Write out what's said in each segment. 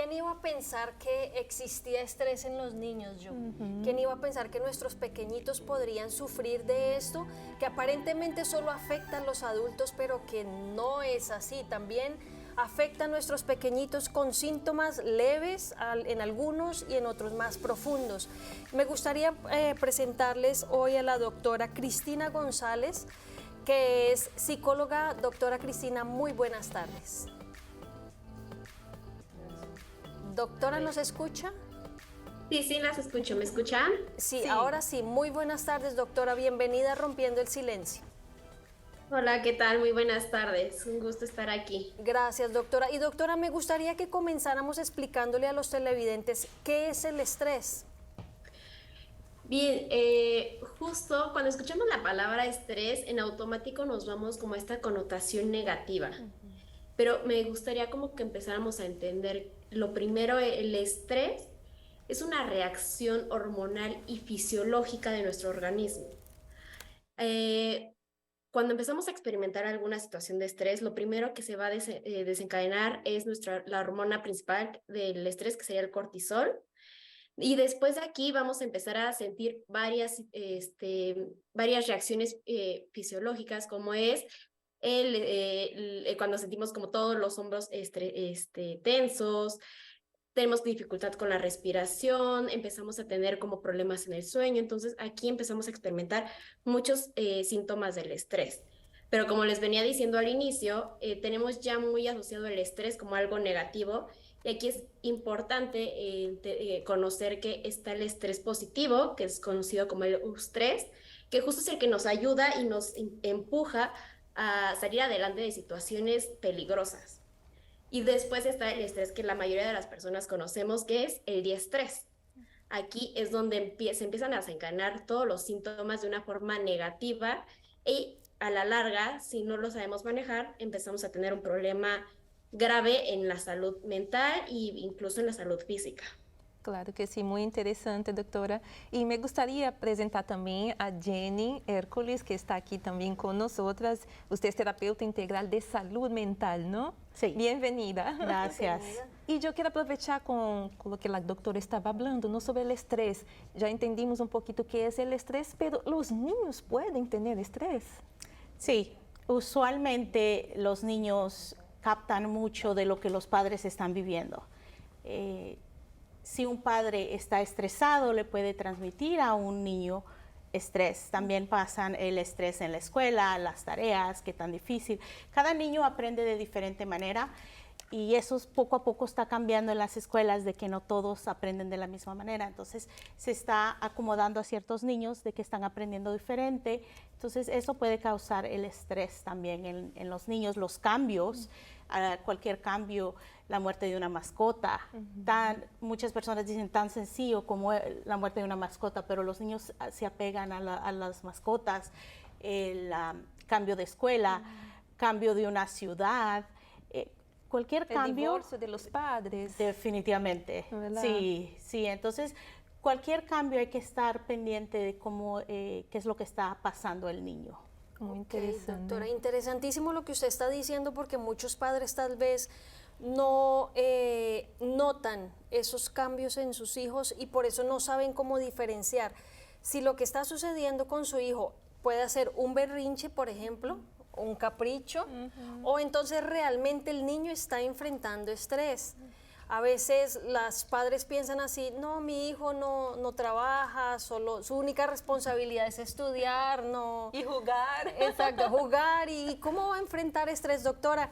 ¿quién iba a pensar que existía estrés en los niños, yo? ¿Quién iba a pensar que nuestros pequeñitos podrían sufrir de esto, que aparentemente solo afecta a los adultos, pero que no es así? También afecta a nuestros pequeñitos con síntomas leves en algunos y en otros más profundos. Me gustaría presentarles hoy a la doctora Cristina González, que es psicóloga. Doctora Cristina, muy buenas tardes. Doctora, ¿nos escucha? Sí, sí, las escucho. ¿Me escuchan? Sí, ahora sí. Muy buenas tardes, doctora. Bienvenida a Rompiendo el Silencio. Hola, ¿qué tal? Muy buenas tardes. Un gusto estar aquí. Gracias, doctora. Y doctora, me gustaría que comenzáramos explicándole a los televidentes qué es el estrés. Bien, justo cuando escuchamos la palabra estrés, en automático nos vamos como a esta connotación negativa. Pero me gustaría como que empezáramos a entender, lo primero, el estrés es una reacción hormonal y fisiológica de nuestro organismo. Eh, Cuando empezamos a experimentar alguna situación de estrés, lo primero que se va a desencadenar es la hormona principal del estrés, que sería el cortisol. Y después de aquí vamos a empezar a sentir varias reacciones fisiológicas, como es cuando sentimos como todos los hombros tensos, tenemos dificultad con la respiración, empezamos a tener como problemas en el sueño. Entonces aquí empezamos a experimentar muchos síntomas del estrés. Pero como les venía diciendo al inicio, tenemos ya muy asociado el estrés como algo negativo, y aquí es importante conocer que está el estrés positivo, que es conocido como el eustrés, que justo es el que nos ayuda y nos empuja a salir adelante de situaciones peligrosas. Y después está el estrés que la mayoría de las personas conocemos, que es el diestrés. Aquí es donde se empiezan a desencadenar todos los síntomas de una forma negativa, y a la larga, si no lo sabemos manejar, empezamos a tener un problema grave en la salud mental e incluso en la salud física. Claro que sim, muito interessante, doutora. E me gostaria de apresentar também a Jenny Hércules, que está aqui também com nós. Você é terapeuta integral de saúde mental, não? Sim. Bem-vinda. Gracias. E eu quero aproveitar com o que a doutora estava falando, não, sobre o estresse. Já entendimos um pouquinho o que é o estresse, mas os niños podem ter estresse? Sí, usualmente los niños captan mucho de lo que los padres están viviendo. Si un padre está estresado, le puede transmitir a un niño estrés. También pasan el estrés en la escuela, las tareas, qué tan difícil. Cada niño aprende de diferente manera, y eso poco a poco está cambiando en las escuelas, de que no todos aprenden de la misma manera. Entonces se está acomodando a ciertos niños de que están aprendiendo diferente. Entonces eso puede causar el estrés también en los niños, los cambios, cualquier cambio, la muerte de una mascota. Muchas personas dicen tan sencillo como la muerte de una mascota, pero los niños se apegan a las mascotas. El cambio de escuela, cambio de una ciudad, cualquier cambio. El divorcio de los padres. Definitivamente, ¿verdad? sí, sí. Entonces, cualquier cambio hay que estar pendiente de cómo, qué es lo que está pasando el niño. Muy interesante. Doctora, interesantísimo lo que usted está diciendo, porque muchos padres tal vez no notan esos cambios en sus hijos y por eso no saben cómo diferenciar si lo que está sucediendo con su hijo puede ser un berrinche, por ejemplo, un capricho, o entonces realmente el niño está enfrentando estrés. A veces los padres piensan así: no, mi hijo no trabaja, solo su única responsabilidad es estudiar, no. Y jugar. Exacto, jugar. ¿Y cómo va a enfrentar estrés, doctora?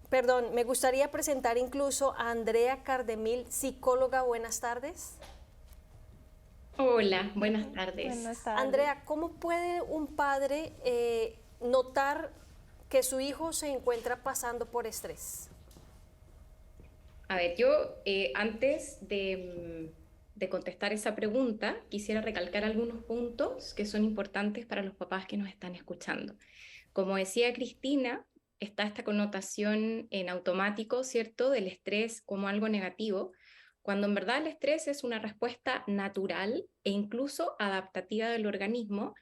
Perdón, me gustaría presentar incluso a Andrea Cardemil, psicóloga. Buenas tardes. Hola, buenas tardes. Buenas tardes. Andrea, ¿cómo puede un padre notar que su hijo se encuentra pasando por estrés? A ver, yo antes de contestar esa pregunta, quisiera recalcar algunos puntos que son importantes para los papás que nos están escuchando. Como decía Cristina, está esta connotación en automático, ¿cierto?, del estrés como algo negativo, cuando en verdad el estrés es una respuesta natural e incluso adaptativa del organismo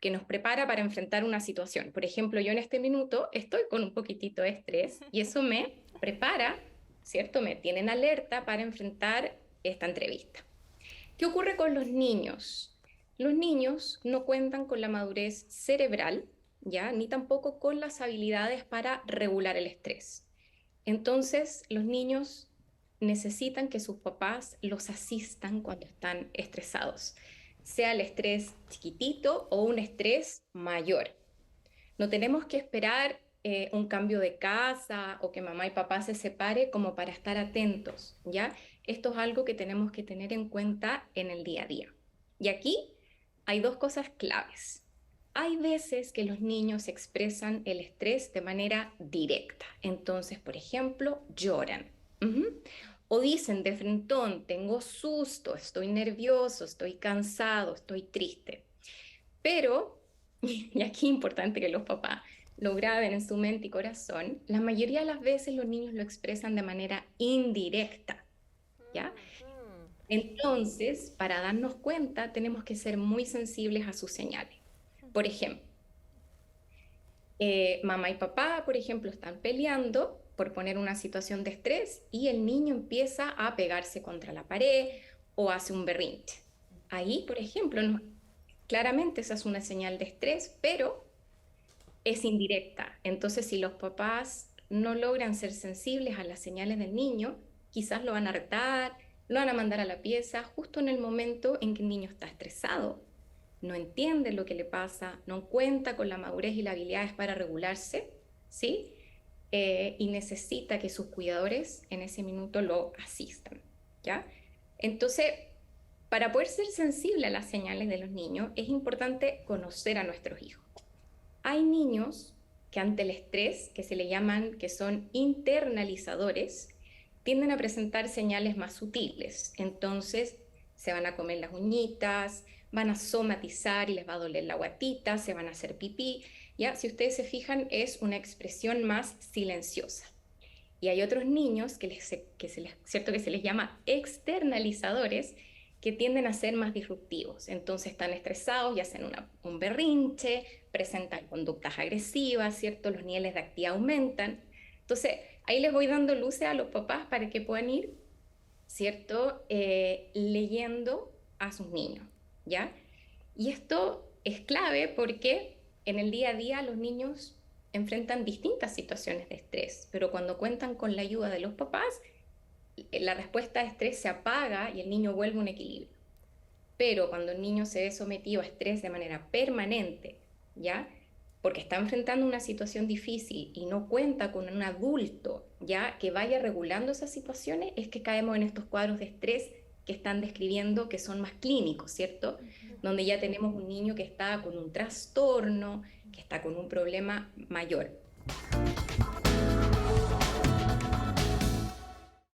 que nos prepara para enfrentar una situación. Por ejemplo, yo en este minuto estoy con un poquitito de estrés y eso me prepara ¿cierto? Me tienen alerta para enfrentar esta entrevista. ¿Qué ocurre con los niños? Los niños no cuentan con la madurez cerebral, ¿ya? Ni tampoco con las habilidades para regular el estrés. Entonces, los niños necesitan que sus papás los asistan cuando están estresados, sea el estrés chiquitito o un estrés mayor. No tenemos que esperar un cambio de casa o que mamá y papá se separe como para estar atentos, ¿ya? Esto es algo que tenemos que tener en cuenta en el día a día. Y aquí hay dos cosas claves. Hay veces que los niños expresan el estrés de manera directa. Entonces, por ejemplo, lloran. O dicen de frentón, tengo susto, estoy nervioso, estoy cansado, estoy triste. Pero, y aquí es importante que los papás lo graben en su mente y corazón, la mayoría de las veces los niños lo expresan de manera indirecta, ¿ya? Entonces, para darnos cuenta, tenemos que ser muy sensibles a sus señales. Por ejemplo, mamá y papá, por ejemplo, están peleando por poner una situación de estrés y el niño empieza a pegarse contra la pared o hace un berrinche. Ahí, por ejemplo, claramente esa es una señal de estrés, pero es indirecta. Entonces, si los papás no logran ser sensibles a las señales del niño, quizás lo van a retar, lo van a mandar a la pieza justo en el momento en que el niño está estresado, no entiende lo que le pasa, no cuenta con la madurez y las habilidades para regularse, ¿sí? Y necesita que sus cuidadores en ese minuto lo asistan, ¿ya? Entonces, para poder ser sensible a las señales de los niños, es importante conocer a nuestros hijos. Hay niños que ante el estrés, que se le llaman, que son internalizadores, tienden a presentar señales más sutiles. Entonces, se van a comer las uñitas, van a somatizar y les va a doler la guatita, se van a hacer pipí, ¿ya? Si ustedes se fijan, es una expresión más silenciosa. Y hay otros niños ¿cierto? Que se les llama externalizadores, que tienden a ser más disruptivos. Entonces están estresados y hacen un berrinche, presentan conductas agresivas, ¿cierto? Los niveles de actividad aumentan. Entonces, ahí les voy dando luces a los papás para que puedan ir, ¿cierto? Leyendo a sus niños, ¿ya? Y esto es clave porque en el día a día los niños enfrentan distintas situaciones de estrés, pero cuando cuentan con la ayuda de los papás, la respuesta de estrés se apaga y el niño vuelve a un equilibrio. Pero cuando el niño se ve sometido a estrés de manera permanente, ¿ya? Porque está enfrentando una situación difícil y no cuenta con un adulto, ¿ya? Que vaya regulando esas situaciones, es que caemos en estos cuadros de estrés que están describiendo que son más clínicos, ¿cierto? Donde ya tenemos un niño que está con un trastorno, que está con un problema mayor.